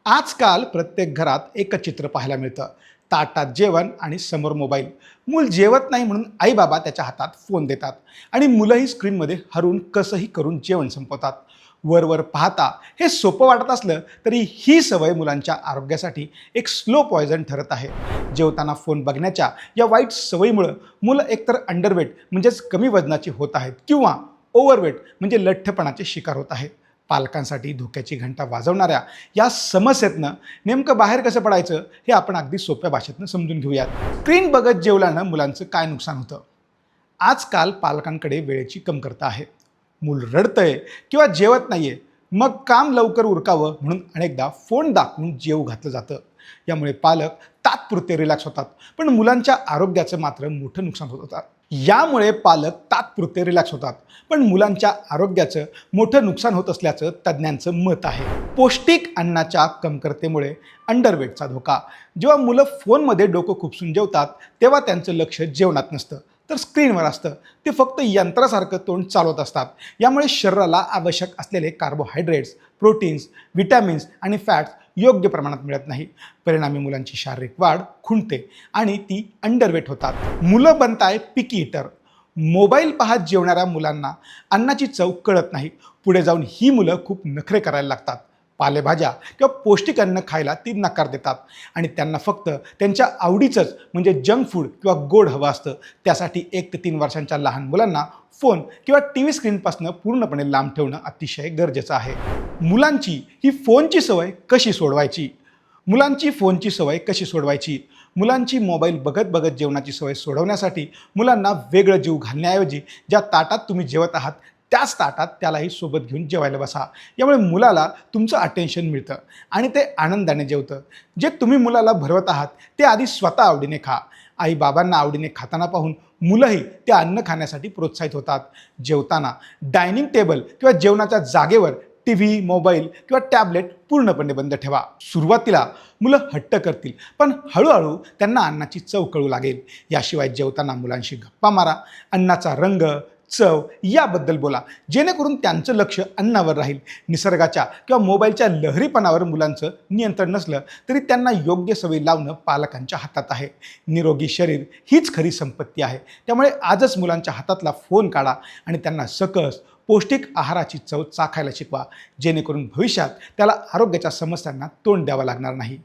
आजकाल प्रत्येक घरात एकच चित्र पाहायला मिळतं. ताटात जेवण आणि समोर मोबाईल. मूल जेवत नाही म्हणून आई बाबा त्याच्या हातात फोन देतात आणि मुलंही स्क्रीनमध्ये हरवून कसंही करून जेवण संपवतात. वर पाहता हे सोपं वाटत असलं तरी ही सवय मुलांच्या आरोग्यासाठी एक स्लो पॉयझन ठरत आहे. जेवताना फोन बघण्याच्या या वाईट सवयीमुळं मुलं एकतर अंडरवेट म्हणजेच कमी वजनाची होत आहेत किंवा ओव्हरवेट म्हणजे लठ्ठपणाचे शिकार होत आहेत. पालकांसाठी धोक्याची घंटा वाजवणाऱ्या या समस्येतनं नेमकं बाहेर कसं पडायचं हे आपण अगदी सोप्या भाषेतनं समजून घेऊयात. स्क्रीन बघत जेवल्यानं मुलांचं काय नुकसान होतं? आजकाल पालकांकडे वेळेची कमतरता आहे. मूल रडतंय किंवा जेवत नाहीये, मग काम लवकर उरकावं म्हणून अनेकदा फोन दाखवून जेवू घातलं जातं. यामुळे पालक तात्पुरते रिलॅक्स होतात, पण मुलांच्या आरोग्याचं मात्र मोठं नुकसान होत होतं. यामुळे पालक तात्पुरते रिलॅक्स होतात, पण मुलांच्या आरोग्याचं मोठं नुकसान होत असल्याचं तज्ज्ञांचं मत आहे. पौष्टिक अन्नाच्या कमतरतेमुळे अंडरवेटचा धोका. जेव्हा मुलं फोनमध्ये डोकं खुपसून जेवतात तेव्हा त्यांचं लक्ष जेवणात नसतं, तर स्क्रीनवर असतं. ते फक्त यंत्रासारखं तोंड चालवत असतात. यामुळे शरीराला आवश्यक असलेले कार्बोहायड्रेट्स, प्रोटीन्स, विटॅमिन्स आणि फॅट्स योग्य प्रमाणात मिळत नाही. परिणामी मुलांची शारीरिक वाढ खुंटते आणि ती अंडरवेट होतात. मुलं बनताय पिकी इटर. मोबाईल पाहत जेवणाऱ्या मुलांना अन्नाची चव कळत नाही. पुढे जाऊन ही मुलं खूप नखरे करायला लागतात. पालेभाज्या किंवा पौष्टिक अन्न खायला ती नकार देतात आणि त्यांना फक्त त्यांच्या आवडीचंच म्हणजे जंक फूड किंवा गोड हवं असतं. त्यासाठी 1 ते 3 वर्षांच्या लहान मुलांना फोन किंवा टी व्ही स्क्रीनपासून पूर्णपणे लांब ठेवणं अतिशय गरजेचं आहे. मुलांची ही फोनची सवय कशी सोडवायची? मुलांची मोबाईल बघत बघत जेवणाची सवय सोडवण्यासाठी मुलांना वेगळं जीव घालण्याऐवजी ज्या ताटात तुम्ही जेवत आहात त्याच ताटात त्यालाही सोबत घेऊन जेवायला बसा. यामुळे मुलाला तुमचं अटेन्शन मिळतं आणि ते आनंदाने जेवतं. जे तुम्ही मुलाला भरवत आहात ते आधी स्वतः आवडीने खा. आई बाबांना आवडीने खाताना पाहून मुलंही ते अन्न खाण्यासाठी प्रोत्साहित होतात. जेवताना डायनिंग टेबल किंवा जेवणाच्या जागेवर टी व्ही, मोबाईल किंवा टॅबलेट पूर्णपणे बंद ठेवा. सुरुवातीला मुलं हट्ट करतील, पण हळूहळू त्यांना अन्नाची चव कळू लागेल. याशिवाय जेवताना मुलांशी गप्पा मारा. अन्नाचा रंग, चव याबद्दल बोला, जेणेकरून त्यांचं लक्ष अन्नावर राहील. निसर्गाच्या किंवा मोबाईलच्या लहरीपणावर मुलांचं नियंत्रण नसलं तरी त्यांना योग्य सवयी लावणं पालकांच्या हातात आहे. निरोगी शरीर हीच खरी संपत्ती आहे. त्यामुळे आजच मुलांच्या हातातला फोन काढा आणि त्यांना सकस पौष्टिक आहाराची चव चाखायला शिकवा, जेणेकरून भविष्यात त्याला आरोग्याच्या समस्यांना तोंड द्यावं लागणार नाही.